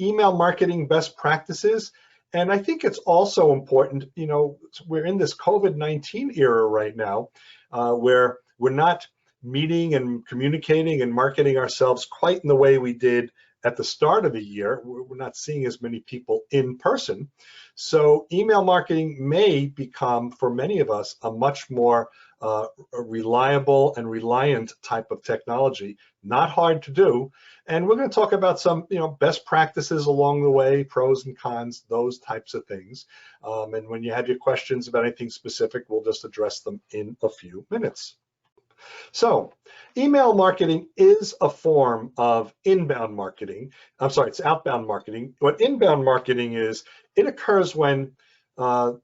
email marketing best practices. And I think it's also important, you know, we're in this COVID-19 era right now, where we're not meeting and communicating and marketing ourselves quite in the way we did at the start of the year. We're not seeing as many people in person. So email marketing may become, for many of us, a much more reliable and reliant type of technology. Not hard to do. And we're going to talk about some, you know, best practices along the way, pros and cons, those types of things. And when you have your questions about anything specific, we'll just address them in a few minutes. So email marketing is a form of inbound marketing. I'm sorry, it's outbound marketing. What inbound marketing is, it occurs when the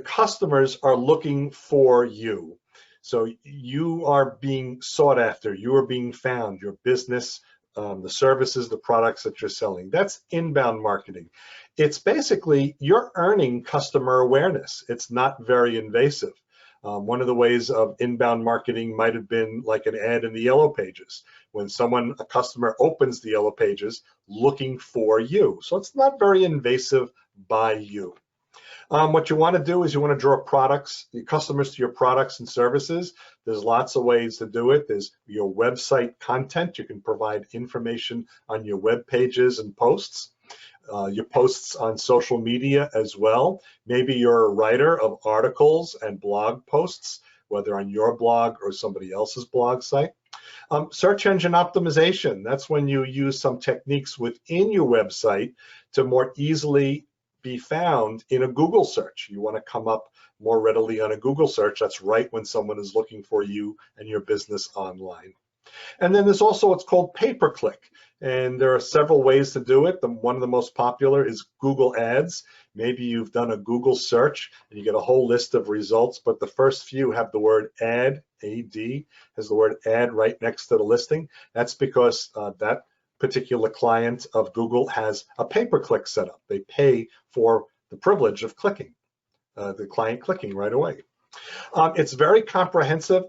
customers are looking for you. So you are being sought after, you are being found, your business, the services, the products that you're selling. That's inbound marketing. It's basically, you're earning customer awareness. It's not very invasive. One of the ways of inbound marketing might have been like an ad in the Yellow Pages, when a customer opens the Yellow Pages looking for you. So it's not very invasive by you. What you want to do is you want to draw your customers to your products and services. There's lots of ways to do it. There's your website content. You can provide information on your web pages and posts. Your posts on social media as well. Maybe you're a writer of articles and blog posts, whether on your blog or somebody else's blog site. Search engine optimization, that's when you use some techniques within your website to more easily be found in a Google search. You want to come up more readily on a Google search. That's right when someone is looking for you and your business online. And then there's also what's called pay-per-click. And there are several ways to do it. One of the most popular is Google Ads. Maybe you've done a Google search and you get a whole list of results, but the first few have the word ad, A-D, has the word ad right next to the listing. That's because that particular client of Google has a pay-per-click setup. They pay for the privilege of clicking, the client clicking right away. It's very comprehensive.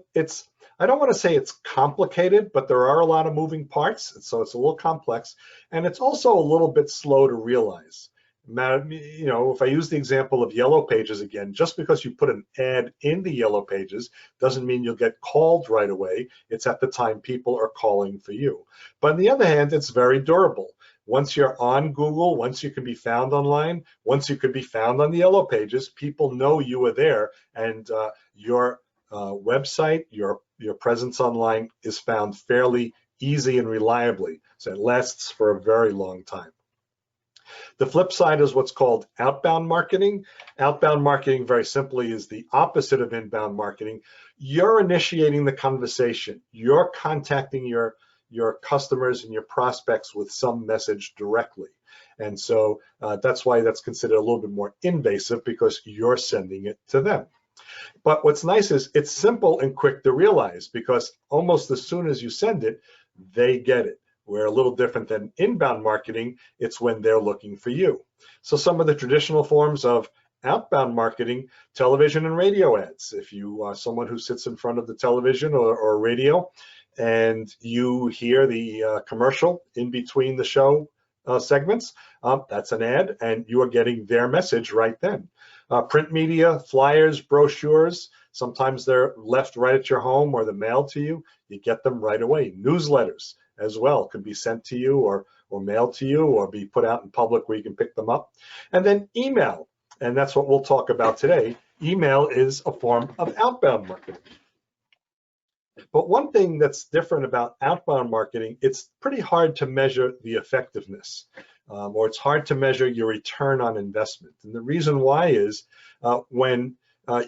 I don't want to say it's complicated, but there are a lot of moving parts, so it's a little complex, and it's also a little bit slow to realize. You know, if I use the example of Yellow Pages again, just because you put an ad in the Yellow Pages doesn't mean you'll get called right away. It's at the time people are calling for you. But on the other hand, it's very durable. Once you're on Google, once you can be found online, once you can be found on the Yellow Pages, people know you are there, and your website, your presence online is found fairly easy and reliably. So it lasts for a very long time. The flip side is what's called outbound marketing. Outbound marketing, very simply, is the opposite of inbound marketing. You're initiating the conversation. You're contacting your customers and your prospects with some message directly. And so that's why that's considered a little bit more invasive, because you're sending it to them. But what's nice is it's simple and quick to realize, because almost as soon as you send it, they get it. We're a little different than inbound marketing. It's when they're looking for you. So some of the traditional forms of outbound marketing, television and radio ads. If you are someone who sits in front of the television or radio and you hear the commercial in between the show segments, that's an ad, and you are getting their message right then. Print media, flyers, brochures, sometimes they're left right at your home or they're mailed to you. You get them right away. Newsletters as well could be sent to you or mailed to you or be put out in public where you can pick them up. And then email, and that's what we'll talk about today. Email is a form of outbound marketing. But one thing that's different about outbound marketing, it's pretty hard to measure the effectiveness, or it's hard to measure your return on investment. And the reason why is when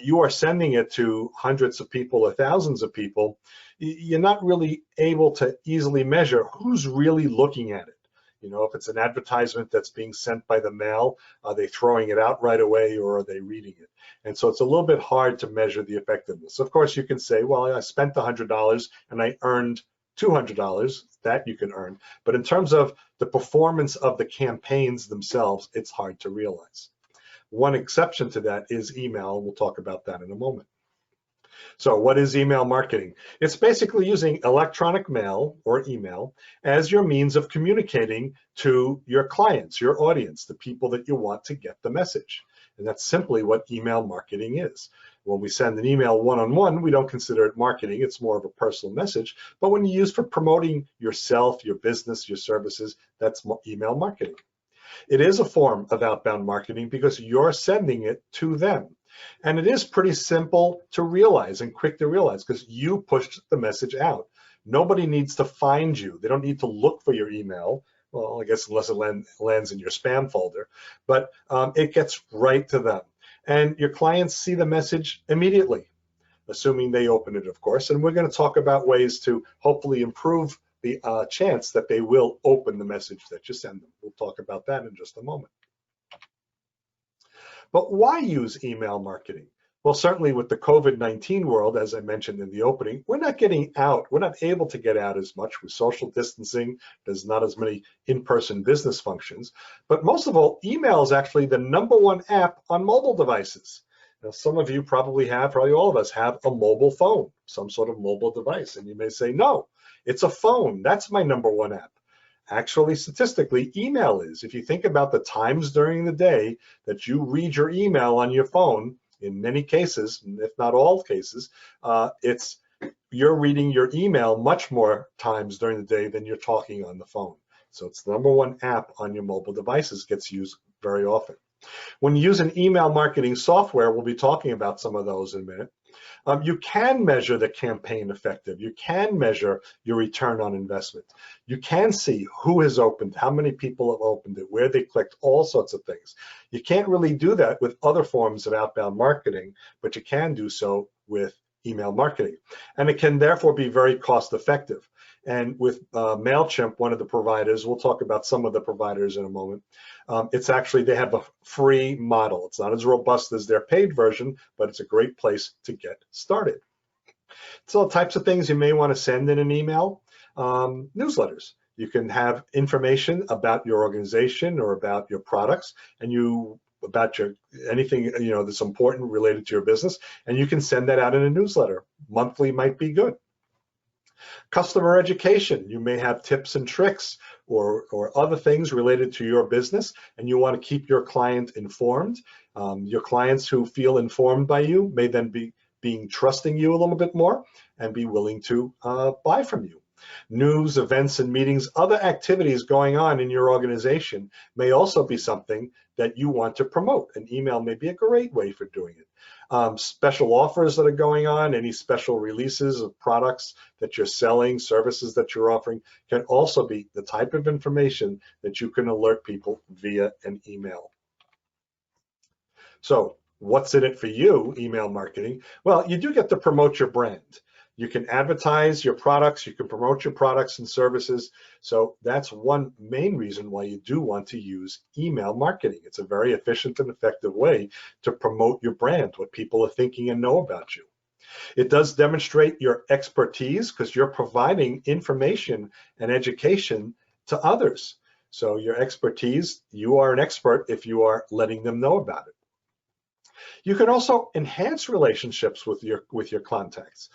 you are sending it to hundreds of people or thousands of people, you're not really able to easily measure who's really looking at it. You know, if it's an advertisement that's being sent by the mail, are they throwing it out right away or are they reading it? And so it's a little bit hard to measure the effectiveness. Of course, you can say, well, I spent $100 and I earned $200, that you can earn. But in terms of the performance of the campaigns themselves, it's hard to realize. One exception to that is email. We'll talk about that in a moment. So what is email marketing? It's basically using electronic mail or email as your means of communicating to your clients, your audience, the people that you want to get the message. And that's simply what email marketing is. When we send an email one-on-one, we don't consider it marketing. It's more of a personal message. But when you use for promoting yourself, your business, your services, that's email marketing. It is a form of outbound marketing because you're sending it to them. And it is pretty simple to realize and quick to realize because you pushed the message out. Nobody needs to find you. They don't need to look for your email. Well, I guess unless it lands in your spam folder, but it gets right to them. And your clients see the message immediately, assuming they open it, of course. And we're going to talk about ways to hopefully improve the chance that they will open the message that you send them. We'll talk about that in just a moment. But why use email marketing? Well, certainly with the COVID-19 world, as I mentioned in the opening, we're not getting out. We're not able to get out as much with social distancing. There's not as many in-person business functions. But most of all, email is actually the #1 app on mobile devices. Now, some of you probably all of us have a mobile phone, some sort of mobile device. And you may say, no, it's a phone. That's my #1 app. Actually, statistically, email is. If you think about the times during the day that you read your email on your phone, in many cases, if not all cases, you're reading your email much more times during the day than you're talking on the phone. So it's the #1 app on your mobile devices, gets used very often. When you use an email marketing software, we'll be talking about some of those in a minute, you can measure the campaign effective. You can measure your return on investment. You can see who has opened, how many people have opened it, where they clicked, all sorts of things. You can't really do that with other forms of outbound marketing, but you can do so with email marketing. And it can therefore be very cost effective. And with MailChimp, one of the providers, we'll talk about some of the providers in a moment, it's actually, they have a free model. It's not as robust as their paid version, but it's a great place to get started. So types of things you may want to send in an email, newsletters. You can have information about your organization or about your products and about anything that's important related to your business, and you can send that out in a newsletter. Monthly might be good. Customer education, you may have tips and tricks or other things related to your business, and you want to keep your client informed. Your clients who feel informed by you may then be trusting you a little bit more and be willing to buy from you. News, events, and meetings, other activities going on in your organization may also be something that you want to promote. An email may be a great way for doing it. Special offers that are going on, any special releases of products that you're selling, services that you're offering, can also be the type of information that you can alert people via an email. So what's in it for you, email marketing? Well, you do get to promote your brand. You can advertise your products, you can promote your products and services. So that's one main reason why you do want to use email marketing. It's a very efficient and effective way to promote your brand, what people are thinking and know about you. It does demonstrate your expertise because you're providing information and education to others. So your expertise, you are an expert if you are letting them know about it. You can also enhance relationships with your contacts.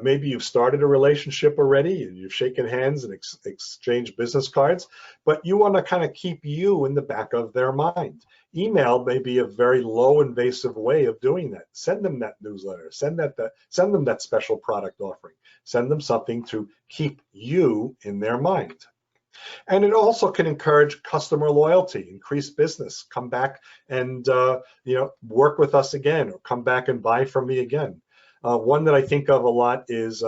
Maybe you've started a relationship already and you've shaken hands and exchanged business cards, but you want to kind of keep you in the back of their mind. Email may be a very low invasive way of doing that. Send them that newsletter, send them that special product offering, send them something to keep you in their mind. And it also can encourage customer loyalty, increase business, come back and work with us again, or come back and buy from me again. One that I think of a lot is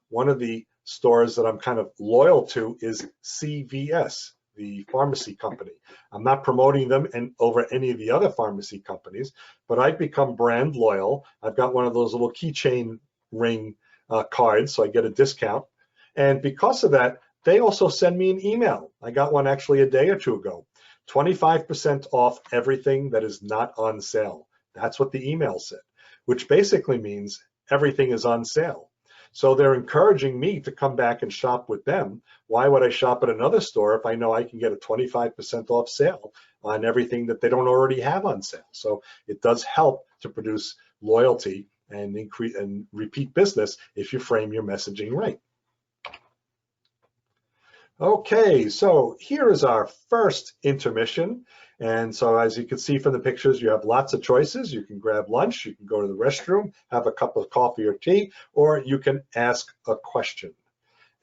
one of the stores that I'm kind of loyal to is CVS, the pharmacy company. I'm not promoting them over any of the other pharmacy companies, but I've become brand loyal. I've got one of those little keychain ring cards, so I get a discount. And because of that, they also send me an email. I got one actually a day or two ago. 25% off everything that is not on sale. That's what the email said, which basically means everything is on sale. So they're encouraging me to come back and shop with them. Why would I shop at another store if I know I can get a 25% off sale on everything that they don't already have on sale? So it does help to produce loyalty and increase and repeat business if you frame your messaging right. Okay, so here is our first intermission. And so as you can see from the pictures, you have lots of choices. You can grab lunch, you can go to the restroom, have a cup of coffee or tea, or you can ask a question.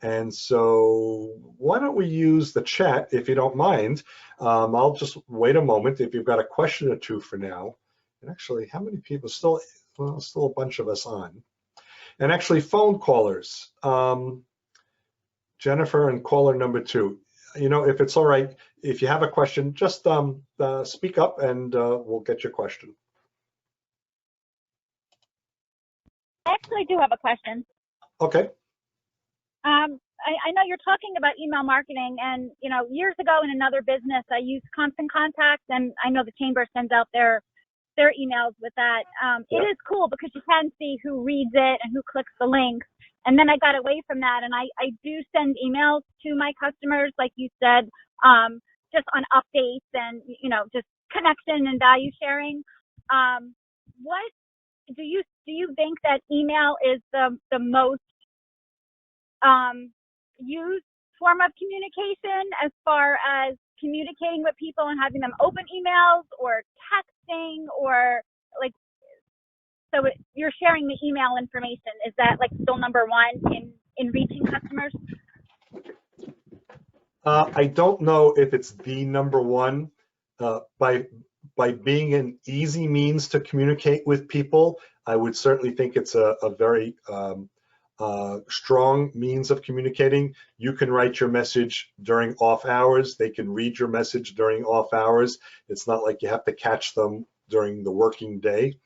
And so why don't we use the chat, if you don't mind. I'll just wait a moment if you've got a question or two for now. And actually, how many people still, well, still a bunch of us on. And actually phone callers. Jennifer and caller number 2. You know, if it's all right, if you have a question, just speak up and we'll get your question. I actually do have a question. Okay. I know you're talking about email marketing, and you know, years ago in another business, I used Constant Contact, and I know the chamber sends out their emails with that. It is cool because you can see who reads it and who clicks the links. And then I got away from that, and I do send emails to my customers, like you said, just on updates and, you know, just connection and value sharing. What do you think that email is the most used form of communication as far as communicating with people and having them open emails or texting, or like, so you're sharing the email information. Is that like still number one in reaching customers? I don't know if it's the number one. By being an easy means to communicate with people, I would certainly think it's a very strong means of communicating. You can write your message during off hours. They can read your message during off hours. It's not like you have to catch them during the working day.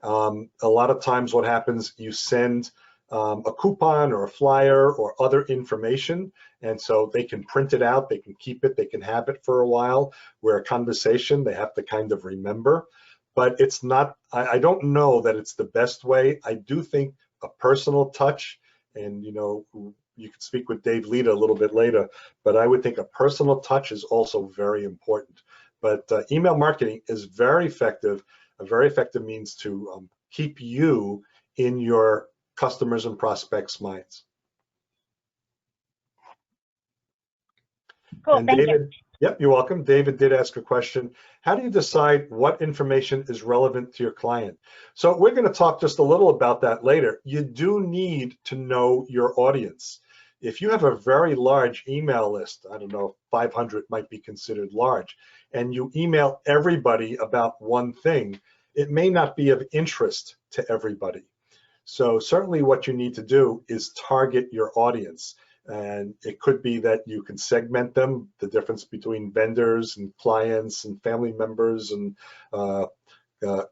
A lot of times what happens, you send a coupon or a flyer or other information, and so they can print it out, they can keep it, they can have it for a while, where a conversation they have to kind of remember. But it's not, I don't know that it's the best way. I do think a personal touch, and you know, you can speak with Dave Lita a little bit later, but I would think a personal touch is also very important. But email marketing is very effective, a very effective means to keep you in your customers and prospects' minds. Cool, and thank David, you. Yep, you're welcome. David did ask a question. How do you decide what information is relevant to your client? So we're going to talk just a little about that later. You do need to know your audience. If you have a very large email list, I don't know, 500 might be considered large, and you email everybody about one thing, it may not be of interest to everybody. So certainly what you need to do is target your audience. And it could be that you can segment them, the difference between vendors and clients and family members and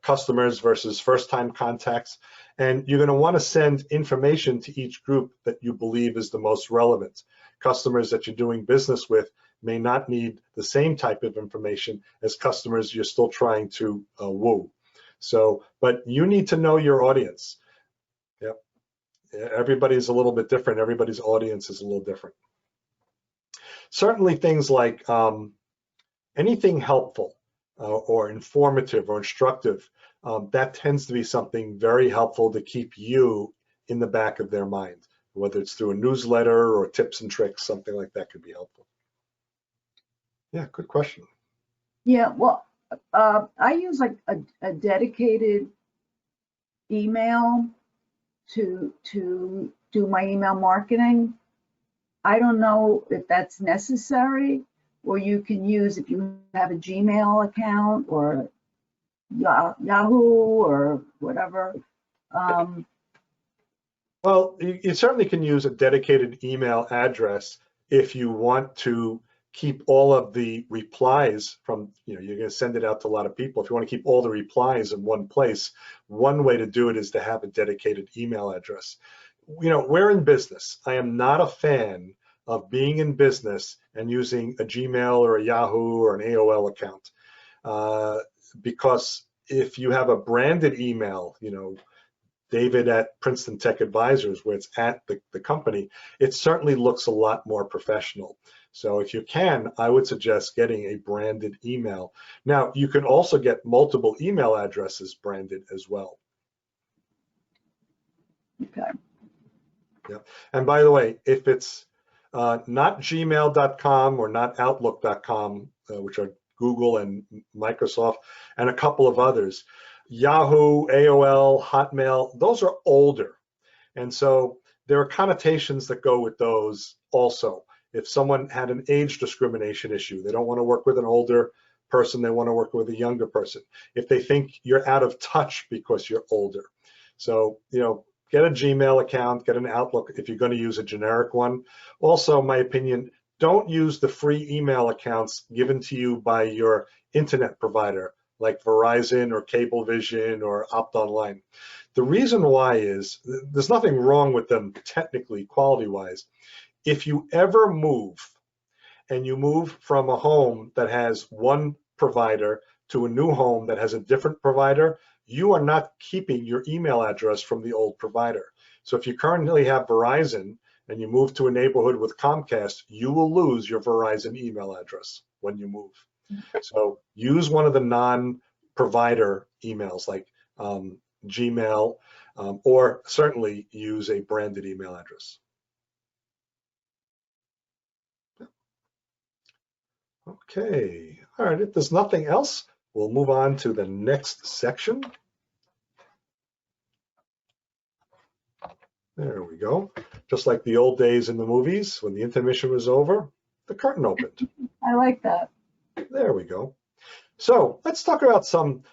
customers versus first-time contacts. And you're going to want to send information to each group that you believe is the most relevant. Customers that you're doing business with may not need the same type of information as customers you're still trying to woo. So, but you need to know your audience. Yep. Everybody's a little bit different. Everybody's audience is a little different. Certainly things like anything helpful or informative or instructive, that tends to be something very helpful to keep you in the back of their mind, whether it's through a newsletter or tips and tricks, something like that could be helpful. Yeah, good question. Yeah, well, I use like a dedicated email to do my email marketing. I don't know if that's necessary, or you can use, if you have a Gmail account or Yahoo or whatever. Well, you certainly can use a dedicated email address if you want to keep all of the replies from, you know, you're going to send it out to a lot of people. If you want to keep all the replies in one place, one way to do it is to have a dedicated email address. You know, we're in business. I am not a fan of being in business and using a Gmail or a Yahoo or an AOL account. Because if you have a branded email, you know, David at Princeton Tech Advisors, where it's at the company, it certainly looks a lot more professional. So if you can, I would suggest getting a branded email. Now, you can also get multiple email addresses branded as well. Okay. Yeah. And by the way, if it's not gmail.com or not outlook.com, which are Google and Microsoft and a couple of others, Yahoo, AOL, Hotmail, those are older. And so there are connotations that go with those also. If someone had an age discrimination issue, they don't want to work with an older person, they want to work with a younger person. If they think you're out of touch because you're older. So, get a Gmail account, get an Outlook if you're going to use a generic one. Also, my opinion, don't use the free email accounts given to you by your internet provider like Verizon or Cablevision or Opt Online. The reason why is there's nothing wrong with them technically, quality-wise. If you ever move and you move from a home that has one provider to a new home that has a different provider, you are not keeping your email address from the old provider. So if you currently have Verizon and you move to a neighborhood with Comcast, you will lose your Verizon email address when you move. So use one of the non-provider emails like Gmail, or certainly use a branded email address. Okay, all right, if there's nothing else, we'll move on to the next section. There we go. Just like the old days in the movies, when the intermission was over, the curtain opened. I like that. There we go. So let's talk about some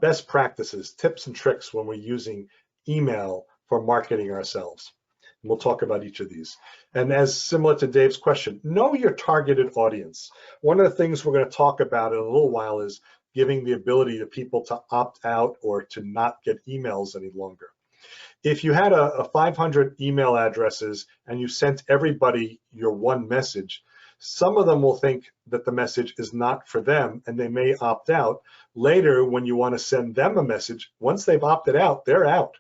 best practices, tips and tricks when we're using email for marketing ourselves. And we'll talk about each of these. And as similar to Dave's question, know your targeted audience. One of the things we're going to talk about in a little while is giving the ability to people to opt out or to not get emails any longer. If you had a 500 email addresses and you sent everybody your one message, some of them will think that the message is not for them and they may opt out. Later, when you want to send them a message, once they've opted out, they're out.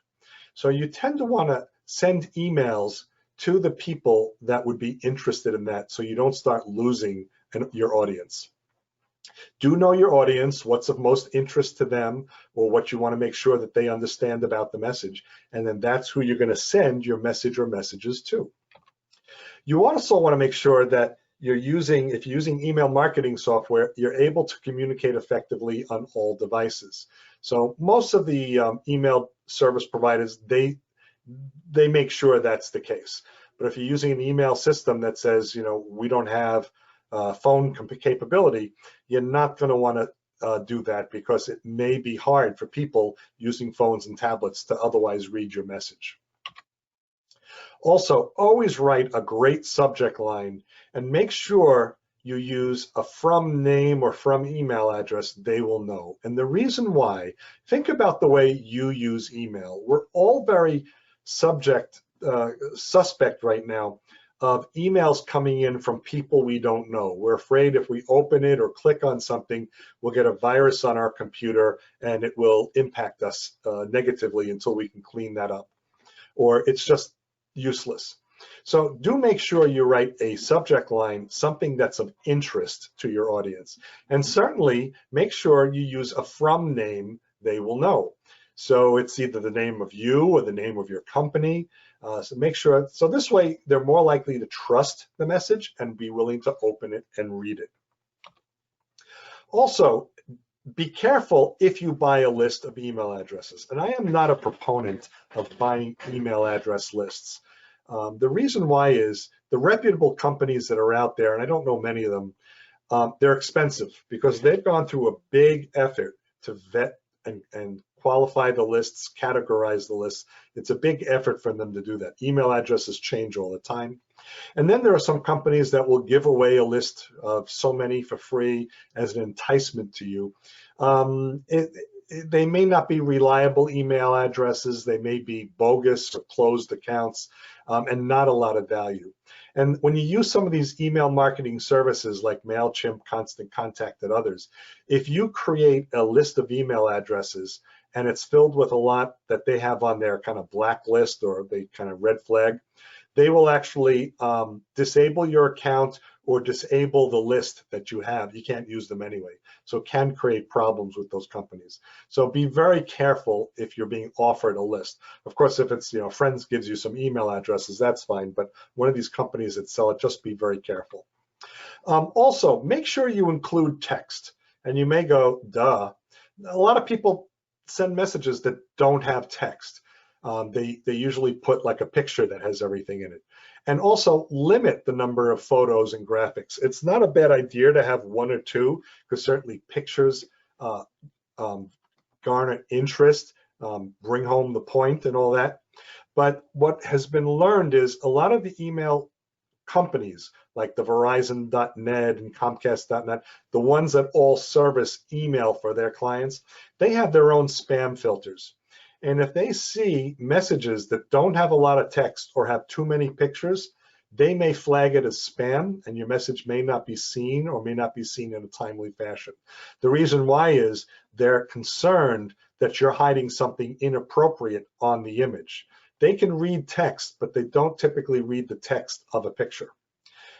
So you tend to want to send emails to the people that would be interested in that so you don't start losing your audience. Do know your audience, what's of most interest to them, or what you want to make sure that they understand about the message, and then that's who you're going to send your message or messages to. You also want to make sure that if you're using email marketing software, you're able to communicate effectively on all devices. So most of the email service providers, they make sure that's the case. But if you're using an email system that says, we don't have phone capability, you're not going to want to do that because it may be hard for people using phones and tablets to otherwise read your message. Also, always write a great subject line and make sure you use a from name or from email address they will know. And the reason why, think about the way you use email. We're all very suspect right now of emails coming in from people we don't know. We're afraid if we open it or click on something, we'll get a virus on our computer and it will impact us negatively until we can clean that up. Or it's just useless. So do make sure you write a subject line, something that's of interest to your audience. And certainly make sure you use a from name they will know. So it's either the name of you or the name of your company. So make sure, so this way they're more likely to trust the message and be willing to open it and read it. Also, be careful if you buy a list of email addresses. And I am not a proponent of buying email address lists. The reason why is the reputable companies that are out there, and I don't know many of them, they're expensive because they've gone through a big effort to vet and qualify the lists, categorize the lists. It's a big effort for them to do that. Email addresses change all the time. And then there are some companies that will give away a list of so many for free as an enticement to you. They may not be reliable email addresses. They may be bogus or closed accounts and not a lot of value. And when you use some of these email marketing services like MailChimp, Constant Contact, and others, if you create a list of email addresses and it's filled with a lot that they have on their kind of blacklist or they kind of red flag, they will actually disable your account or disable the list that you have. You can't use them anyway. So it can create problems with those companies. So be very careful if you're being offered a list. Of course, if it's, friends gives you some email addresses, that's fine. But one of these companies that sell it, just be very careful. Also, make sure you include text. And you may go, duh. A lot of people send messages that don't have text. They usually put like a picture that has everything in it. And also limit the number of photos and graphics. It's not a bad idea to have one or two, because certainly pictures garner interest, bring home the point and all that. But what has been learned is a lot of the email companies like the Verizon.net and Comcast.net, the ones that all service email for their clients, they have their own spam filters. And if they see messages that don't have a lot of text or have too many pictures, they may flag it as spam, and your message may not be seen or may not be seen in a timely fashion. The reason why is they're concerned that you're hiding something inappropriate on the image. They can read text, but they don't typically read the text of a picture.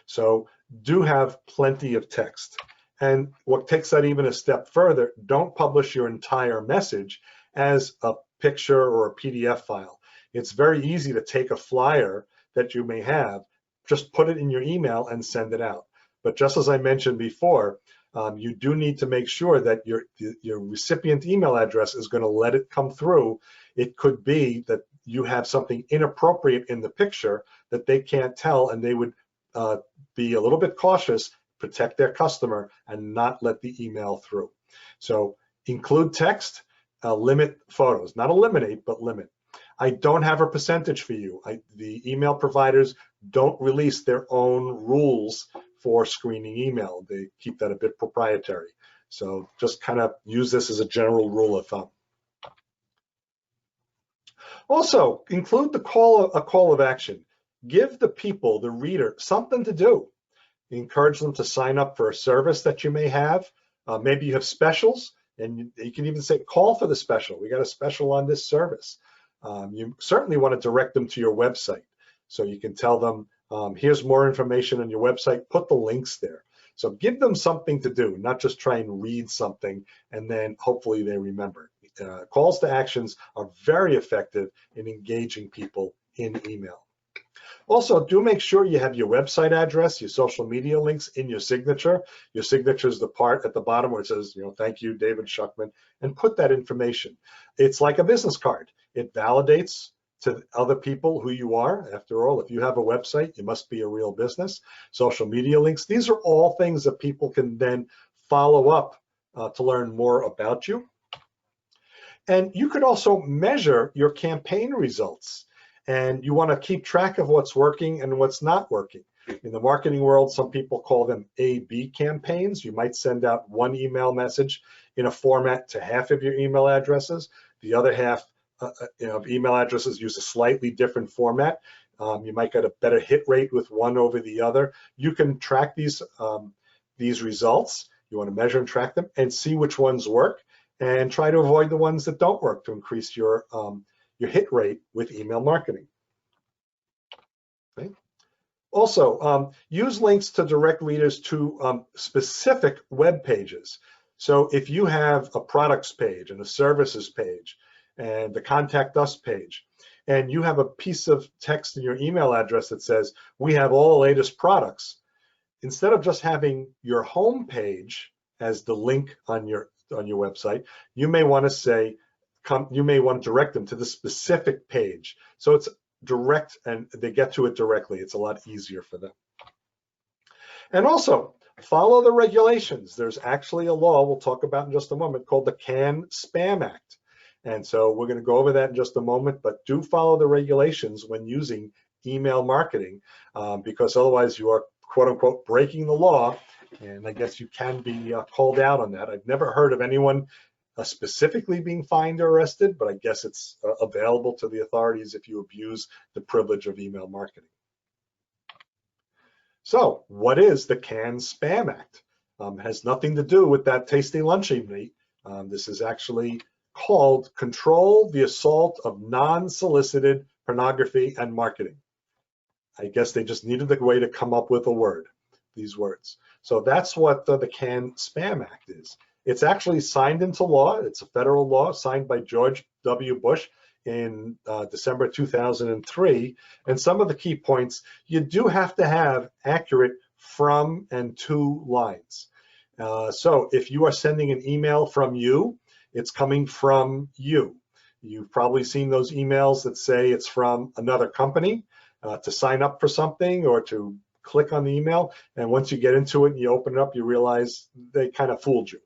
So do have plenty of text. And what takes that even a step further, don't publish your entire message as a picture or a PDF file. It's very easy to take a flyer that you may have, just put it in your email and send it out. But just as I mentioned before, you do need to make sure that your recipient email address is going to let it come through. It could be that you have something inappropriate in the picture that they can't tell, and they would be a little bit cautious, protect their customer, and not let the email through. So include text, limit photos, not eliminate, but limit. I don't have a percentage for you. The email providers don't release their own rules for screening email. They keep that a bit proprietary. So just kind of use this as a general rule of thumb. Also, include a call of action. Give the people, the reader, something to do. Encourage them to sign up for a service that you may have. Maybe you have specials, and you can even say, call for the special. We got a special on this service. You certainly want to direct them to your website. So you can tell them, here's more information on your website, put the links there. So give them something to do, not just try and read something and then hopefully they remember. Calls to actions are very effective in engaging people in email. Also, do make sure you have your website address, your social media links in your signature. Your signature is the part at the bottom where it says, thank you, David Schuchman, and put that information. It's like a business card. It validates to other people who you are. After all, if you have a website, you must be a real business. Social media links, these are all things that people can then follow up to learn more about you. And you could also measure your campaign results. And you want to keep track of what's working and what's not working. In the marketing world, some people call them A/B campaigns. You might send out one email message in a format to half of your email addresses. The other half of email addresses use a slightly different format. You might get a better hit rate with one over the other. You can track these results. You want to measure and track them and see which ones work, and try to avoid the ones that don't work to increase your hit rate with email marketing. Okay. Also, use links to direct readers to specific web pages. So if you have a products page and a services page and the contact us page, and you have a piece of text in your email address that says, we have all the latest products, instead of just having your home page as the link on your website, you may want to say, you may want to direct them to the specific page. So it's direct and they get to it directly. It's a lot easier for them. And also, follow the regulations. There's actually a law we'll talk about in just a moment called the CAN-SPAM Act. And so we're going to go over that in just a moment, but do follow the regulations when using email marketing, because otherwise you are, quote unquote, breaking the law. And I guess you can be called out on that. I've never heard of anyone specifically being fined or arrested, but I guess it's available to the authorities if you abuse the privilege of email marketing. So what is the CAN-SPAM Act? Has nothing to do with that tasty lunch you eat. This is actually called Control the Assault of Non-Solicited Pornography and Marketing. I guess they just needed a way to come up with a word. these words. So that's what the Can-Spam Act is. It's actually signed into law. It's a federal law signed by George W. Bush in December 2003. And some of the key points, you do have to have accurate from and to lines. So if you are sending an email from you, it's coming from you. You've probably seen those emails that say it's from another company to sign up for something or to click on the email. And once you get into it and you open it up, you realize they kind of fooled you.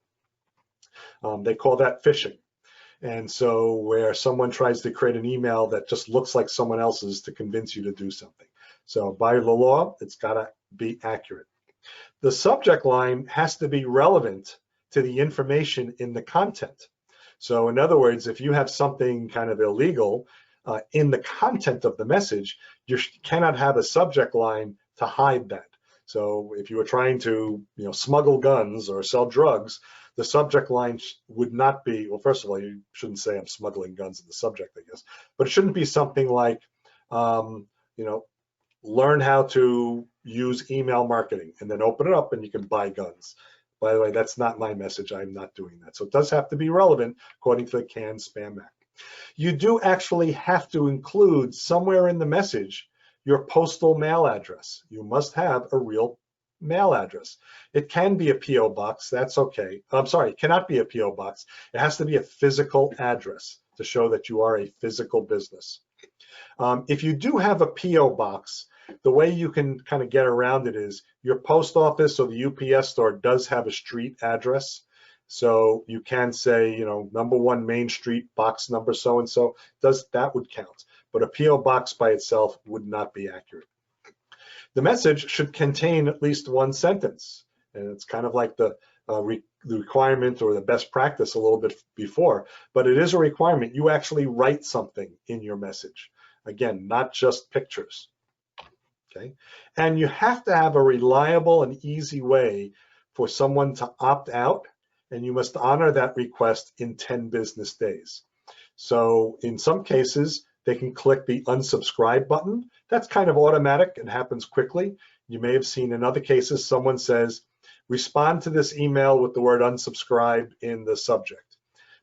They call that phishing. And so where someone tries to create an email that just looks like someone else's to convince you to do something. So by the law, it's got to be accurate. The subject line has to be relevant to the information in the content. So in other words, if you have something kind of illegal in the content of the message, you cannot have a subject line to hide that. So if you were trying to, smuggle guns or sell drugs, the subject line would not be, well, first of all, you shouldn't say I'm smuggling guns in the subject, I guess, but it shouldn't be something like, learn how to use email marketing, and then open it up and you can buy guns. By the way, that's not my message. I'm not doing that. So it does have to be relevant according to the Can-Spam Act. You do actually have to include somewhere in the message your postal mail address. You must have a real mail address. It can be a P.O. box, that's okay. I'm sorry, it cannot be a P.O. box. It has to be a physical address to show that you are a physical business. If you do have a P.O. box, the way you can kind of get around it is your post office or the UPS store does have a street address. So you can say, number 1 Main Street, box number so-and-so, that would count. But a P.O. box by itself would not be accurate. The message should contain at least 1 sentence. And it's kind of like the requirement or the best practice a little bit before, but it is a requirement. You actually write something in your message. Again, not just pictures. Okay, and you have to have a reliable and easy way for someone to opt out, and you must honor that request in 10 business days. So in some cases, they can click the unsubscribe button. That's kind of automatic and happens quickly. You may have seen in other cases, someone says, respond to this email with the word unsubscribe in the subject.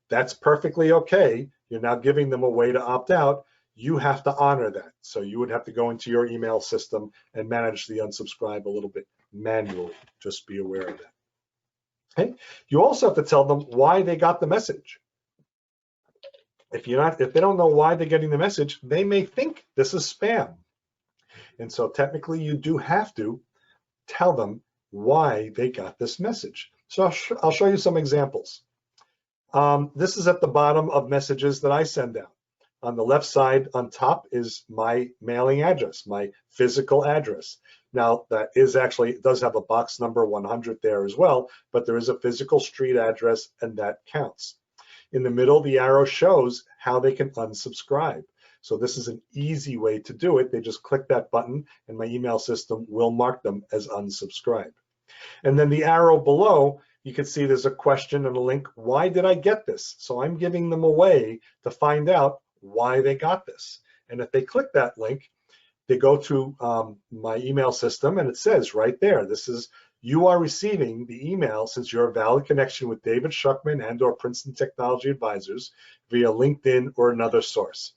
That's perfectly okay. You're now giving them a way to opt out. You have to honor that. So you would have to go into your email system and manage the unsubscribe a little bit manually. Just be aware of that. Okay. You also have to tell them why they got the message. If they don't know why they're getting the message, they may think this is spam. And so technically you do have to tell them why they got this message. So I'll show you some examples. This is at the bottom of messages that I send out. On the left side on top is my mailing address, my physical address. Now that is actually, it does have a box number 100 there as well, but there is a physical street address and that counts. In the middle, the arrow shows how they can unsubscribe. So this is an easy way to do it. They just click that button and my email system will mark them as unsubscribed. And then the arrow below, you can see there's a question and a link. Why did I get this? So I'm giving them a way to find out why they got this. And if they click that link, they go to my email system and it says right there, you are receiving the email since you're a valid connection with David Schuchman and or Princeton Technology Advisors via LinkedIn or another source.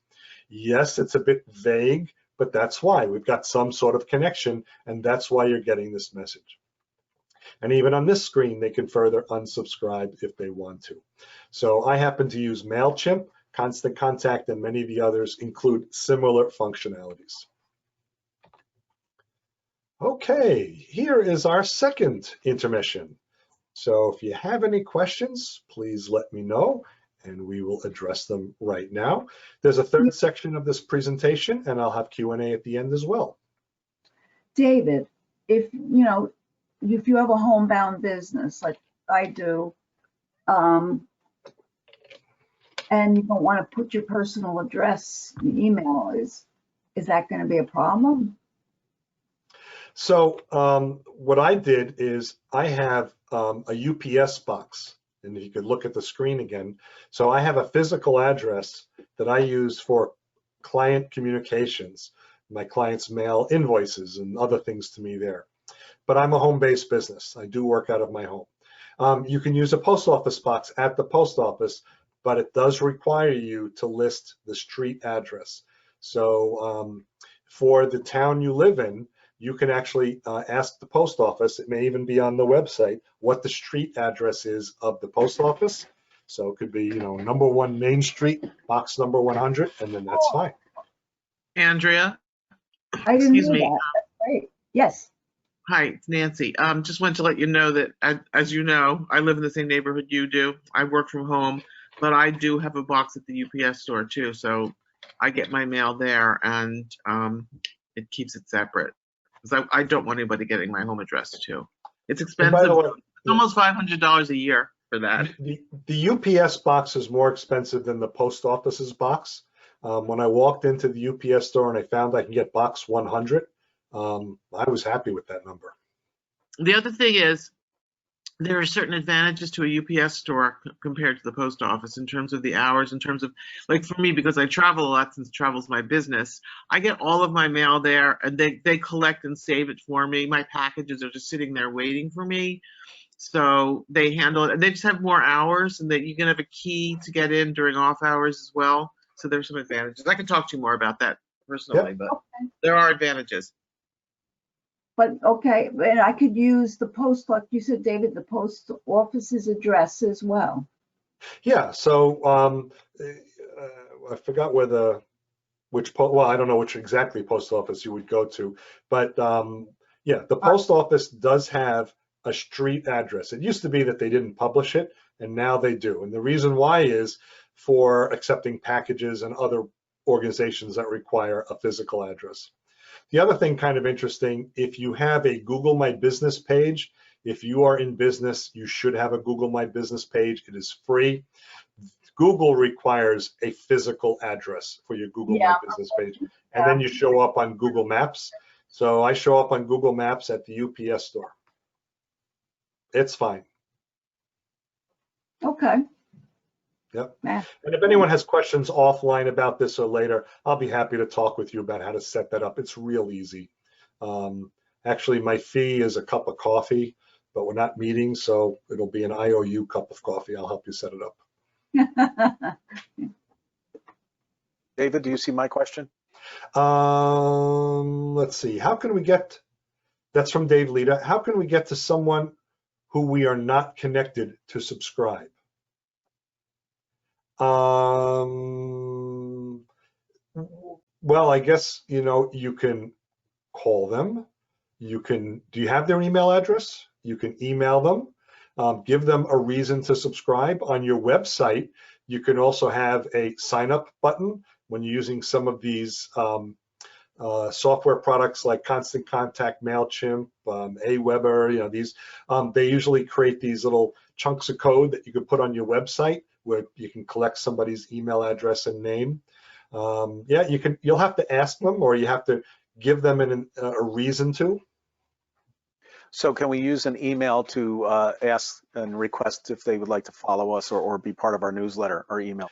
Yes, it's a bit vague, but that's why we've got some sort of connection and that's why you're getting this message. And even on this screen, they can further unsubscribe if they want to. So I happen to use MailChimp, Constant Contact, and many of the others include similar functionalities. Okay, here is our second intermission. So if you have any questions, please let me know and we will address them right now. There's a third section of this presentation and I'll have Q&A at the end as well. David, if you have a homebound business like I do, and you don't want to put your personal address in the email, is that going to be a problem? So what I did is I have a UPS box, and if you could look at the screen again. So I have a physical address that I use for client communications. My clients mail invoices and other things to me there. but I'm a home-based business. I do work out of my home. You can use a post office box at the post office, but it does require you to list the street address. So for the town you live in, you can actually ask the post office, it may even be on the website, what the street address is of the post office. So it could be, number 1 Main Street, box number 100, and then that's fine. Andrea, I didn't excuse know me. that. That's great. Yes. Hi, it's Nancy. Just wanted to let you know that, as you know, I live in the same neighborhood you do. I work from home, but I do have a box at the UPS store too. So I get my mail there, and it keeps it separate because I don't want anybody getting my home address too. It's expensive. By the way, it's almost $500 a year for that. The UPS box is more expensive than the post office's box. When I walked into the UPS store and I found I can get box 100, I was happy with that number. The other thing is, there are certain advantages to a UPS store compared to the post office in terms of the hours, in terms of, like for me, because I travel a lot since travel's my business, I get all of my mail there and they collect and save it for me. My packages are just sitting there waiting for me. So they handle it, and they just have more hours, and that you can have a key to get in during off hours as well. So there's some advantages. I can talk to you more about that personally, but there are advantages. But okay, and I could use the post, like you said, David, the post office's address as well. Yeah, so I forgot where well, I don't know which exactly post office you would go to, but yeah, the post office does have a street address. It used to be that they didn't publish it, and now they do. And the reason why is for accepting packages and other organizations that require a physical address. The other thing kind of interesting, if you have a Google My Business page, if you are in business, you should have a Google My Business page. It is free. Google requires a physical address for your Google My Business page, and then you show up on Google Maps. So I show up on Google Maps at the UPS store. It's fine. Okay. Yep. And if anyone has questions offline about this or later, I'll be happy to talk with you about how to set that up. It's real easy. Actually, my fee is a cup of coffee, but we're not meeting, so it'll be an IOU cup of coffee. I'll help you set it up. David, do you see my question? Let's see. How can we get, that's from Dave Lita. How can we get to someone who we are not connected to subscribe? Well, I guess, you can call them. Do you have their email address? You can email them, give them a reason to subscribe. On your website, you can also have a sign up button when you're using some of these software products like Constant Contact, MailChimp, Aweber, these, they usually create these little chunks of code that you can put on your website where you can collect somebody's email address and name. Yeah, you'll have to ask them, or you have to give them a reason to. So can we use an email to ask and request if they would like to follow us or be part of our newsletter or email?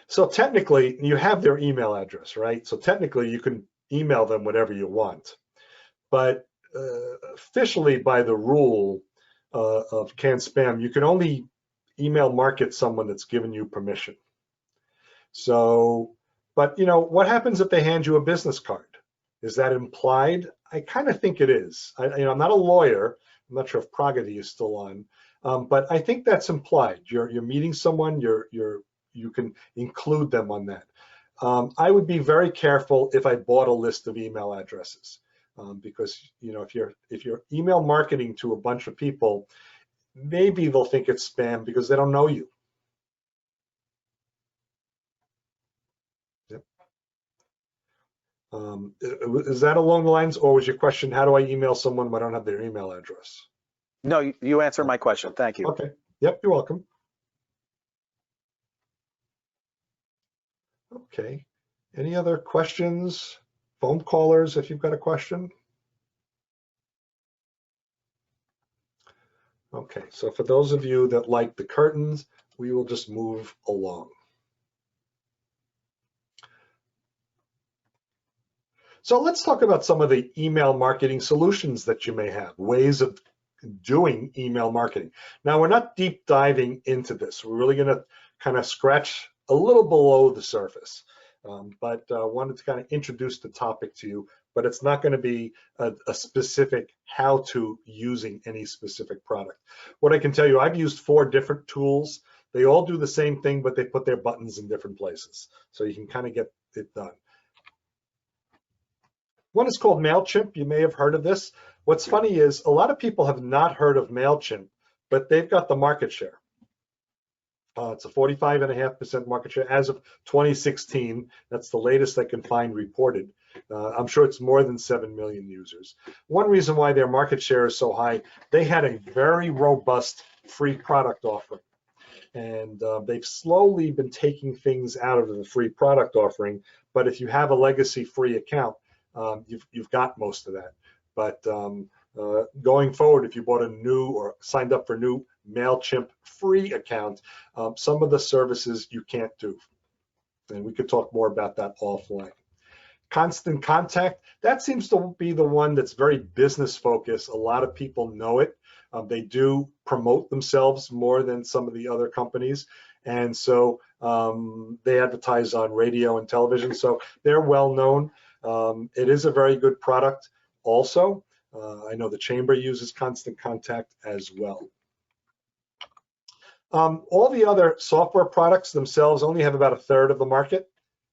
So technically, you have their email address, right? So technically, you can email them whatever you want. But officially, by the rule of CAN-SPAM, you can only email market someone that's given you permission. So, but what happens if they hand you a business card? Is that implied? I kind of think it is. I'm not a lawyer. I'm not sure if Pragati is still on, but I think that's implied. You're meeting someone. You can include them on that. I would be very careful if I bought a list of email addresses, because if you're email marketing to a bunch of people, maybe they'll think it's spam because they don't know you. Yep. Is that along the lines, or was your question, how do I email someone when I don't have their email address? No, you answered my question. Thank you. Okay. Yep, you're welcome. Okay. Any other questions? Phone callers, if you've got a question. Okay, so for those of you that like the curtains, we will just move along. So let's talk about some of the email marketing solutions that you may have, ways of doing email marketing. Now, we're not deep diving into this. We're really going to kind of scratch a little below the surface, but wanted to kind of introduce the topic to you, but it's not going to be a specific how-to using any specific product. What I can tell you, I've used 4 different tools. They all do the same thing, but they put their buttons in different places. So you can kind of get it done. One is called MailChimp. You may have heard of this. What's funny is a lot of people have not heard of MailChimp, but they've got the market share. It's a 45.5% market share as of 2016. That's the latest I can find reported. I'm sure it's more than 7 million users. One reason why their market share is so high, they had a very robust free product offering. And they've slowly been taking things out of the free product offering. But if you have a legacy free account, you've got most of that. But going forward, if you bought a new or signed up for new MailChimp free account, some of the services you can't do. And we could talk more about that offline. Constant Contact, that seems to be the one that's very business focused. A lot of people know it. They do promote themselves more than some of the other companies. And so they advertise on radio and television. So they're well known. It is a very good product also. I know the Chamber uses Constant Contact as well. All the other software products themselves only have about 1/3 of the market,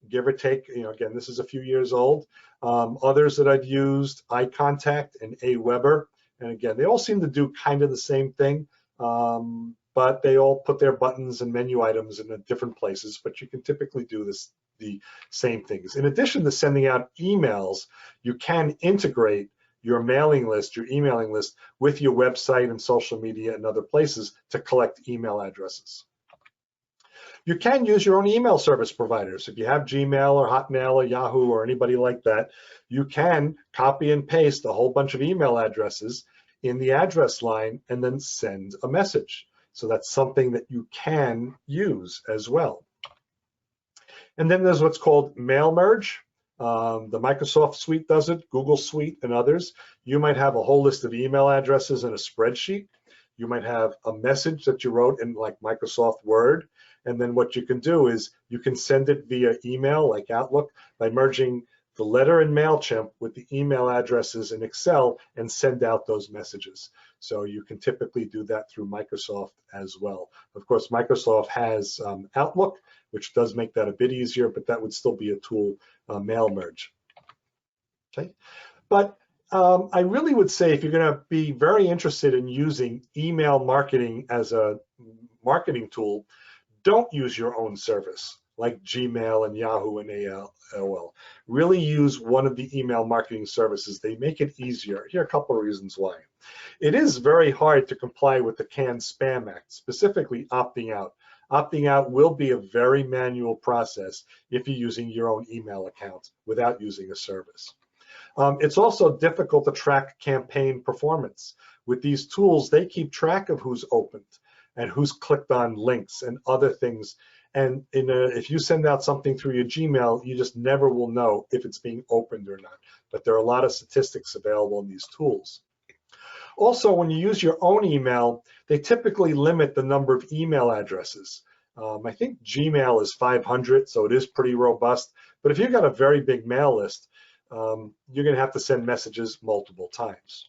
give or take. Again, this is a few years old. Others that I've used, iContact and Aweber. And again, they all seem to do kind of the same thing, but they all put their buttons and menu items in different places, but you can typically do the same things. In addition to sending out emails, you can integrate your mailing list, your emailing list with your website and social media and other places to collect email addresses. You can use your own email service providers. If you have Gmail or Hotmail or Yahoo or anybody like that, you can copy and paste a whole bunch of email addresses in the address line and then send a message. So that's something that you can use as well. And then there's what's called Mail Merge. The Microsoft Suite does it, Google Suite and others. You might have a whole list of email addresses in a spreadsheet. You might have a message that you wrote in like Microsoft Word. And then what you can do is you can send it via email like Outlook by merging the letter in MailChimp with the email addresses in Excel and send out those messages. So you can typically do that through Microsoft as well. Of course, Microsoft has Outlook, which does make that a bit easier, but that would still be a tool, Mail Merge. Okay, but I really would say if you're going to be very interested in using email marketing as a marketing tool, don't use your own service like Gmail and Yahoo and AOL. Really use one of the email marketing services. They make it easier. Here are a couple of reasons why. It is very hard to comply with the Canned Spam Act, specifically opting out. Opting out will be a very manual process if you're using your own email account without using a service. It's also difficult to track campaign performance. With these tools, they keep track of who's opened and who's clicked on links and other things. And if you send out something through your Gmail, you just never will know if it's being opened or not. But there are a lot of statistics available in these tools. Also, when you use your own email, they typically limit the number of email addresses. I think Gmail is 500, so it is pretty robust. But if you've got a very big mail list, you're going to have to send messages multiple times.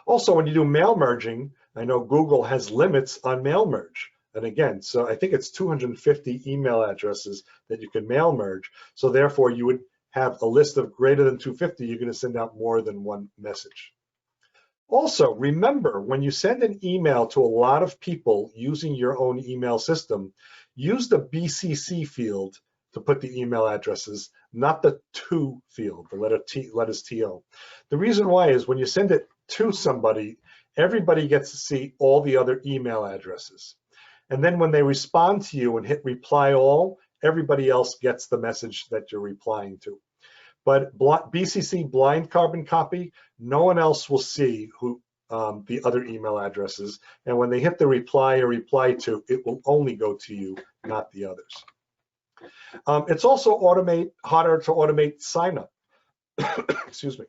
Also, when you do mail merging, I know Google has limits on mail merge. And again, so I think it's 250 email addresses that you can mail merge. So therefore, you would have a list of greater than 250, you're going to send out more than one message. Also, remember, when you send an email to a lot of people using your own email system, use the BCC field to put the email addresses, not the to field, the letters TO. The reason why is when you send it to somebody, everybody gets to see all the other email addresses. And then when they respond to you and hit reply all, everybody else gets the message that you're replying to. But BCC blind carbon copy, no one else will see who the other email addresses. And when they hit the reply or reply to, it will only go to you, not the others. It's also harder to automate sign up. Excuse me.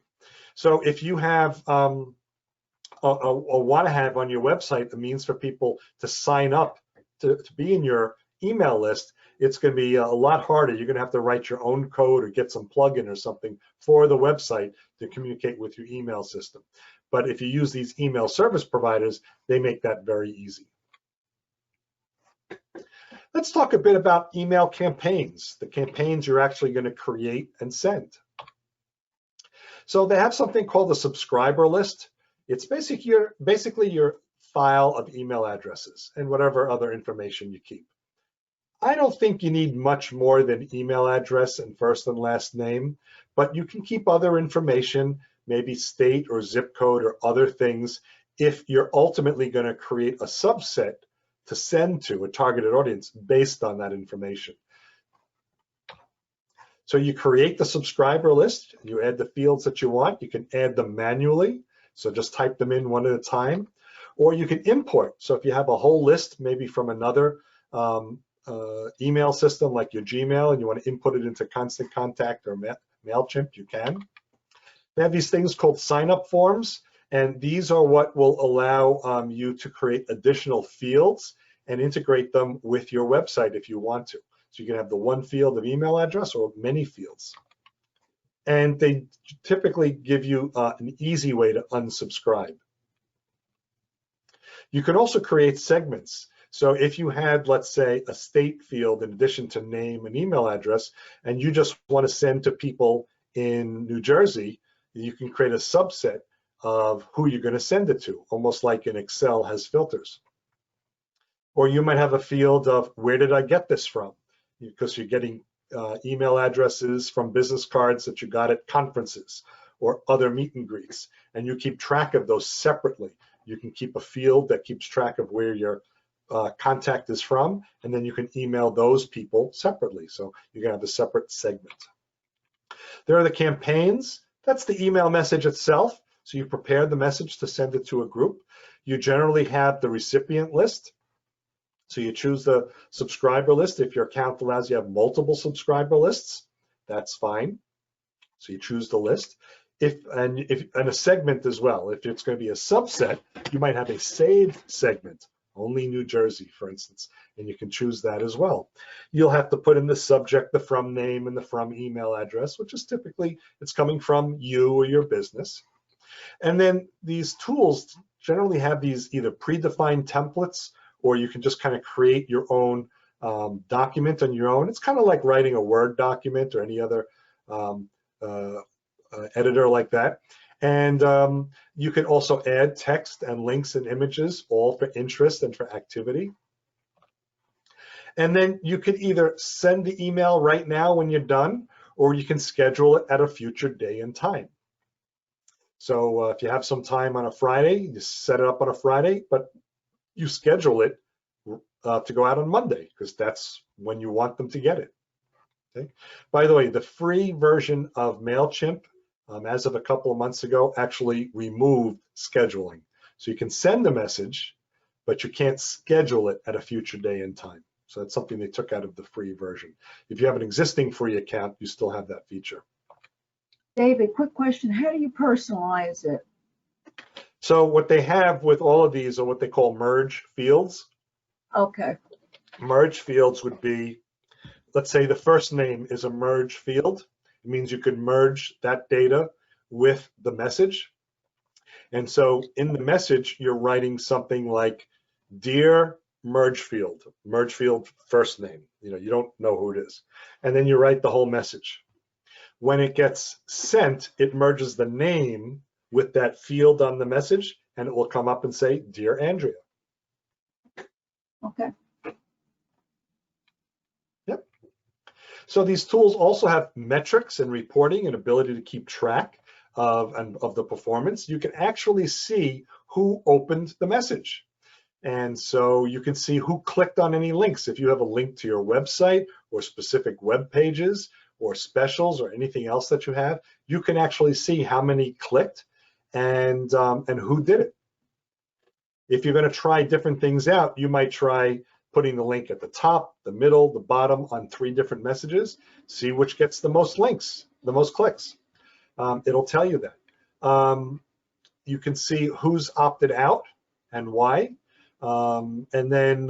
So if you have or want to have on your website the means for people to sign up to be in your email list, it's going to be a lot harder. You're going to have to write your own code or get some plugin or something for the website to communicate with your email system. But if you use these email service providers, they make that very easy. Let's talk a bit about email campaigns, the campaigns you're actually going to create and send. So they have something called the subscriber list. It's basically your file of email addresses and whatever other information you keep. I don't think you need much more than email address and first and last name, but you can keep other information, maybe state or zip code or other things, if you're ultimately going to create a subset to send to a targeted audience based on that information. So you create the subscriber list, you add the fields that you want. You can add them manually, so just type them in one at a time, or you can import. So if you have a whole list, maybe from another email system like your Gmail, and you want to input it into Constant Contact or MailChimp, you can. They have these things called sign-up forms, and these are what will allow you to create additional fields and integrate them with your website if you want to. So you can have the one field of email address or many fields. And they typically give you an easy way to unsubscribe. You can also create segments. So if you had, let's say, a state field in addition to name and email address, and you just want to send to people in New Jersey, you can create a subset of who you're going to send it to, almost like an Excel has filters. Or you might have a field of where did I get this from? Because you're getting email addresses from business cards that you got at conferences or other meet and greets, and you keep track of those separately. You can keep a field that keeps track of where your contact is from, and then you can email those people separately. So you're gonna have a separate segment. There are the campaigns. That's the email message itself. So you prepare the message to send it to a group. You generally have the recipient list. So you choose the subscriber list. If your account allows you to have multiple subscriber lists, that's fine. So you choose the list. And a segment as well. If it's going to be a subset, you might have a saved segment, only New Jersey, for instance, and you can choose that as well. You'll have to put in the subject, the from name, and the from email address, which is typically, it's coming from you or your business. And then these tools generally have these either predefined templates, or you can just kind of create your own document on your own. It's kind of like writing a Word document or any other editor like that. And you can also add text and links and images, all for interest and for activity. And then you could either send the email right now when you're done, or you can schedule it at a future day and time. So if you have some time on a Friday, you set it up on a Friday, but you schedule it to go out on Monday, because that's when you want them to get it. Okay. By the way, the free version of MailChimp, as of a couple of months ago, actually removed scheduling. So you can send a message, but you can't schedule it at a future day and time. So that's something they took out of the free version. If you have an existing free account, you still have that feature. David, quick question. How do you personalize it? So what they have with all of these are what they call merge fields. Okay. Merge fields would be, let's say the first name is a merge field. It means you could merge that data with the message. And so in the message, you're writing something like, dear merge field first name. You don't know who it is. And then you write the whole message. When it gets sent, it merges the name with that field on the message, and it will come up and say, dear Andrea. Okay. Yep. So these tools also have metrics and reporting and ability to keep track of the performance. You can actually see who opened the message. And so you can see who clicked on any links. If you have a link to your website or specific web pages or specials or anything else that you have, you can actually see how many clicked and who did it. If you're going to try different things out, you might try putting the link at the top, the middle, the bottom on 3 different messages. See which gets the most links, the most clicks. It'll tell you that. You can see who's opted out and why. And then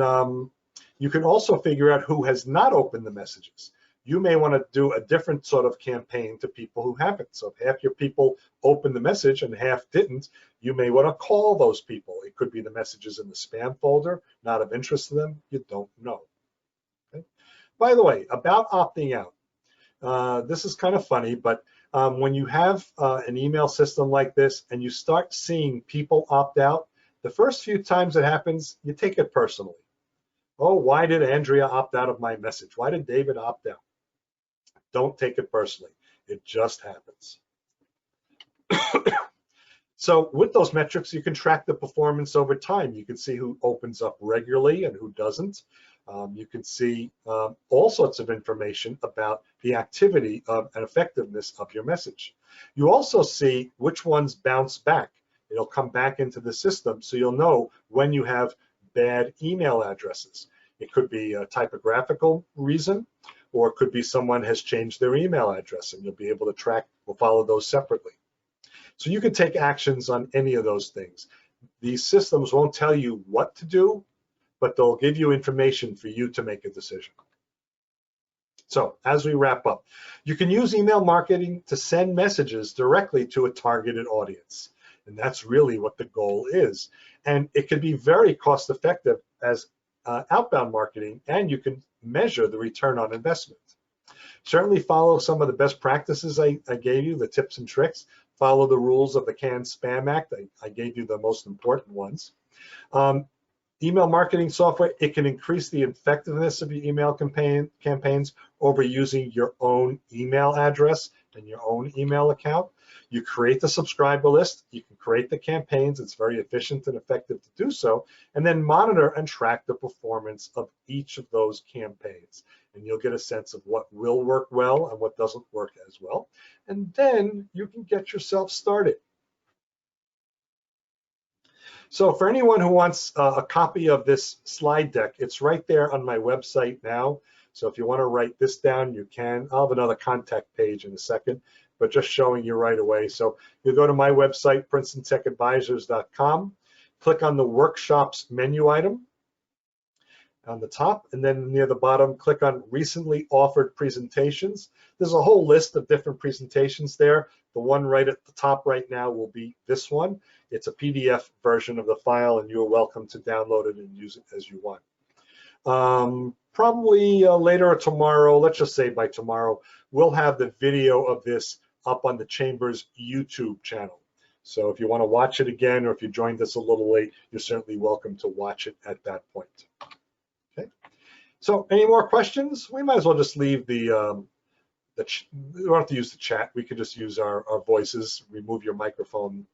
you can also figure out who has not opened the messages. You may want to do a different sort of campaign to people who haven't. So if half your people opened the message and half didn't, you may want to call those people. It could be the messages in the spam folder, not of interest to them. You don't know. Okay? By the way, about opting out, this is kind of funny, but when you have an email system like this and you start seeing people opt out, the first few times it happens, you take it personally. Oh, why did Andrea opt out of my message? Why did David opt out? Don't take it personally. It just happens. So with those metrics, you can track the performance over time. You can see who opens up regularly and who doesn't. You can see all sorts of information about the activity and effectiveness of your message. You also see which ones bounce back. It'll come back into the system, so you'll know when you have bad email addresses. It could be a typographical reason, or it could be someone has changed their email address, and you'll be able to track or follow those separately. So you can take actions on any of those things. These systems won't tell you what to do, but they'll give you information for you to make a decision. So as we wrap up, you can use email marketing to send messages directly to a targeted audience. And that's really what the goal is. And it can be very cost effective as outbound marketing, and you can measure the return on investment. Certainly follow some of the best practices I gave you, the tips and tricks. Follow the rules of the Canned Spam Act. I gave you the most important ones. Email marketing software, it can increase the effectiveness of your email campaigns over using your own email address and your own email account. You create the subscriber list, you can create the campaigns, it's very efficient and effective to do so, and then monitor and track the performance of each of those campaigns. And you'll get a sense of what will work well and what doesn't work as well. And then you can get yourself started. So for anyone who wants a copy of this slide deck, it's right there on my website now. So if you want to write this down, you can. I'll have another contact page in a second, but just showing you right away. So you go to my website, princetontechadvisors.com, click on the workshops menu item on the top, and then near the bottom, click on recently offered presentations. There's a whole list of different presentations there. The one right at the top right now will be this one. It's a PDF version of the file, and you're welcome to download it and use it as you want. Probably later or tomorrow, let's just say by tomorrow, we'll have the video of this up on the Chamber's YouTube channel. So if you want to watch it again, or if you joined us a little late, you're certainly welcome to watch it at that point. Okay. So any more questions? We might as well just leave we don't have to use the chat. We could just use our voices, remove your microphone,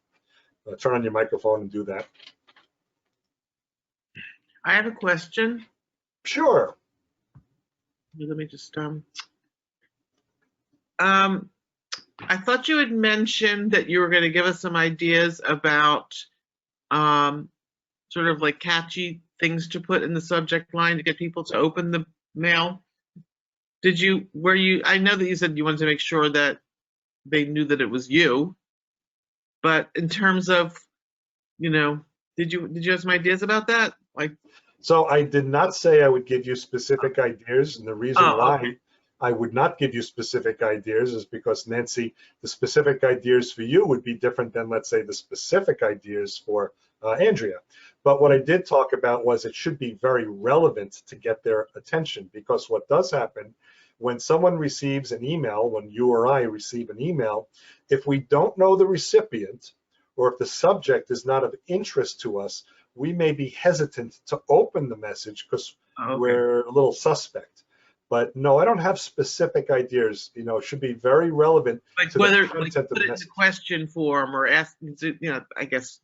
turn on your microphone and do that. I have a question. Sure. Let me just I thought you had mentioned that you were going to give us some ideas about sort of like catchy things to put in the subject line to get people to open the mail. I know that you said you wanted to make sure that they knew that it was you, but in terms of, did you have some ideas about that? So I did not say I would give you specific ideas, and the reason why okay. I would not give you specific ideas is because, Nancy, the specific ideas for you would be different than, let's say, the specific ideas for Andrea. But what I did talk about was it should be very relevant to get their attention, because what does happen when someone receives an email, when you or I receive an email, if we don't know the recipient, or if the subject is not of interest to us, we may be hesitant to open the message because we're a little suspect. But no, I don't have specific ideas. It should be very relevant to whether the content of put the it in message. the question form or ask, I guess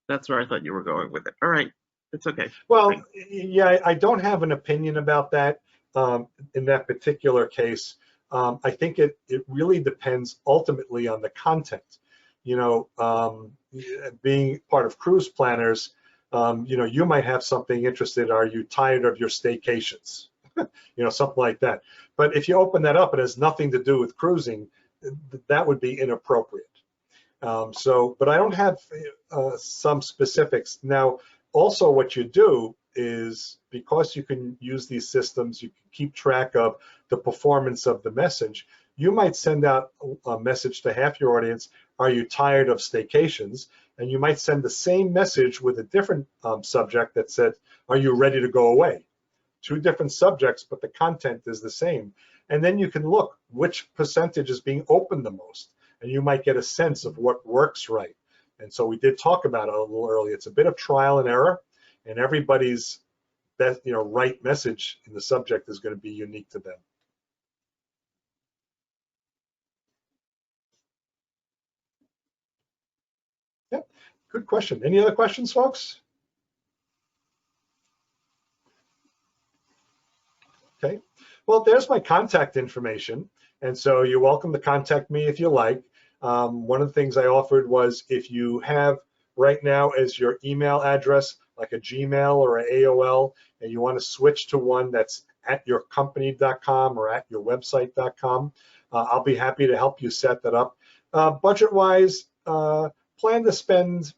that's where I thought you were going with it. All right, it's okay. Well, yeah, I don't have an opinion about that in that particular case. I think it really depends ultimately on the content. Being part of cruise planners, You might have something interested. Are you tired of your staycations? Something like that. But if you open that up, it has nothing to do with cruising. That would be inappropriate. But I don't have some specifics. Now, also what you do is, because you can use these systems, you can keep track of the performance of the message. You might send out a message to half your audience, are you tired of staycations? And you might send the same message with a different subject that said, are you ready to go away? Two different subjects, but the content is the same. And then you can look which percentage is being opened the most, and you might get a sense of what works right. And so we did talk about it a little earlier. It's a bit of trial and error, and everybody's best, right message in the subject is going to be unique to them. Yeah, good question. Any other questions, folks? Okay, well, there's my contact information. And so you're welcome to contact me if you like. One of the things I offered was, if you have right now as your email address, like a Gmail or an AOL, and you want to switch to one that's at yourcompany.com or at yourwebsite.com, I'll be happy to help you set that up. Budget-wise, plan to spend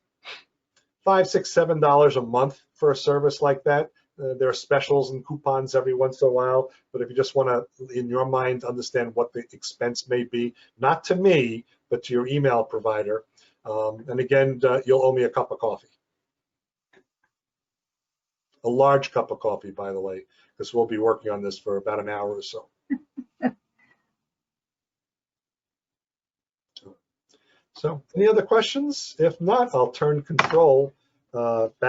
$5, $6, $7 a month for a service like that. There are specials and coupons every once in a while, but if you just want to, in your mind, understand what the expense may be, not to me, but to your email provider. And again, you'll owe me a cup of coffee. A large cup of coffee, by the way, because we'll be working on this for about an hour or so. So any other questions? If not, I'll turn control back